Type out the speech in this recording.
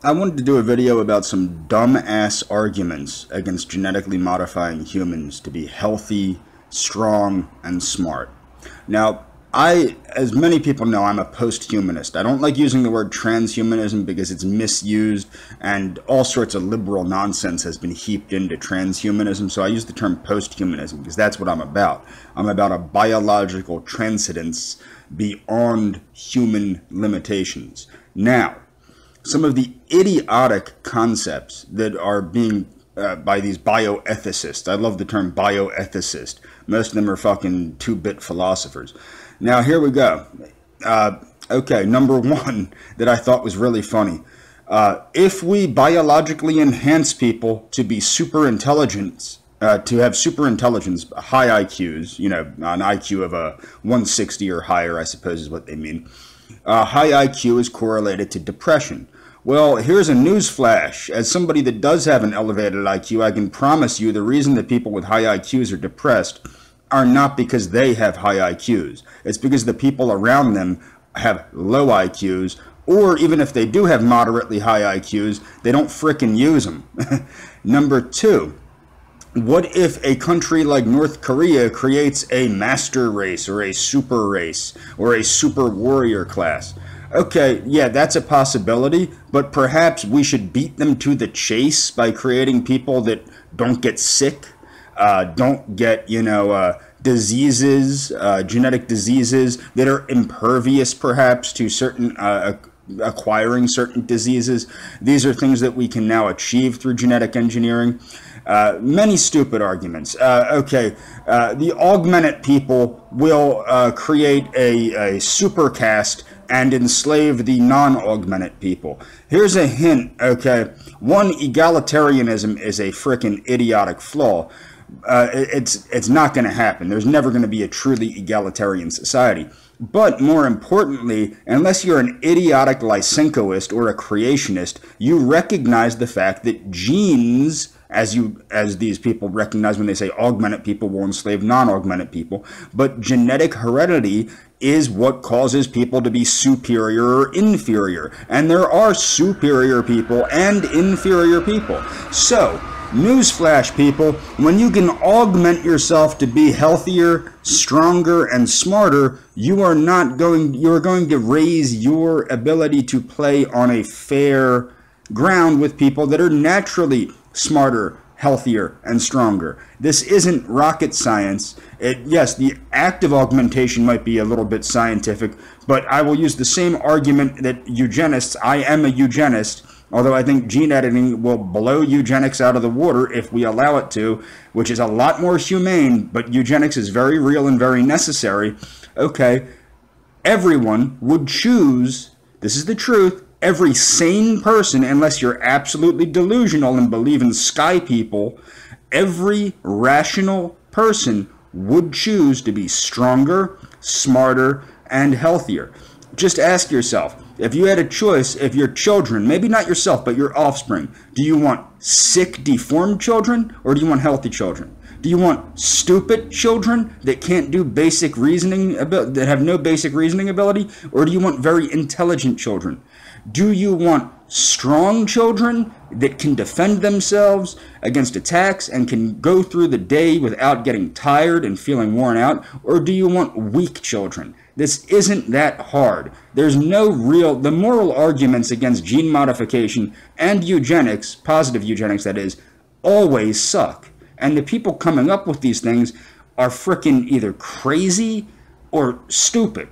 I wanted to do a video about some dumb-ass arguments against genetically modifying humans to be healthy, strong, and smart. Now, as many people know, I'm a post-humanist. I don't like using the word transhumanism because it's misused and all sorts of liberal nonsense has been heaped into transhumanism, so I use the term post-humanism because that's what I'm about. I'm about a biological transcendence beyond human limitations. Now, some of the idiotic concepts that are being by these bioethicists. I love the term bioethicist. Most of them are fucking 2-bit philosophers. Now, here we go. Okay, number one that I thought was really funny. If we biologically enhance people to be super intelligent, to have super intelligence, high IQs, you know, an IQ of a 160 or higher, I suppose is what they mean. High IQ is correlated to depression. Well, here's a news flash. As somebody that does have an elevated IQ, I can promise you the reason that people with high IQs are depressed are not because they have high IQs. It's because the people around them have low IQs, or even if they do have moderately high IQs, they don't frickin' use them. Number two, what if a country like North Korea creates a master race or a super warrior class? Okay, yeah, that's a possibility, but perhaps we should beat them to the chase by creating people that don't get sick, don't get, diseases, genetic diseases that are impervious perhaps to certain, acquiring certain diseases. These are things that we can now achieve through genetic engineering. Many stupid arguments. The augmented people will create a super caste and enslave the non-augmented people. Here's a hint, okay? One, egalitarianism is a frickin' idiotic flaw. It's not going to happen. There's never going to be a truly egalitarian society. But more importantly, unless you're an idiotic Lysenkoist or a creationist, you recognize the fact that genes, as these people recognize when they say augmented people will enslave non-augmented people, but genetic heredity is what causes people to be superior or inferior. And there are superior people and inferior people. So, newsflash, people, when you can augment yourself to be healthier, stronger, and smarter, you're going to raise your ability to play on a fair ground with people that are naturally smarter, healthier, and stronger. This isn't rocket science. Yes, the act of augmentation might be a little bit scientific, but I will use the same argument that eugenists, I am a eugenist, although I think gene editing will blow eugenics out of the water if we allow it to, which is a lot more humane, but eugenics is very real and very necessary. Okay, everyone would choose, this is the truth, every sane person, unless you're absolutely delusional and believe in sky people, every rational person would choose to be stronger, smarter, and healthier. Just ask yourself, if you had a choice, if your children, maybe not yourself, but your offspring, do you want sick, deformed children, or do you want healthy children? Do you want stupid children that can't do basic reasoning, that have no basic reasoning ability, or do you want very intelligent children? Do you want strong children that can defend themselves against attacks and can go through the day without getting tired and feeling worn out? Or do you want weak children? This isn't that hard. There's no the moral arguments against gene modification and eugenics, positive eugenics that is, always suck. And the people coming up with these things are frickin' either crazy or stupid.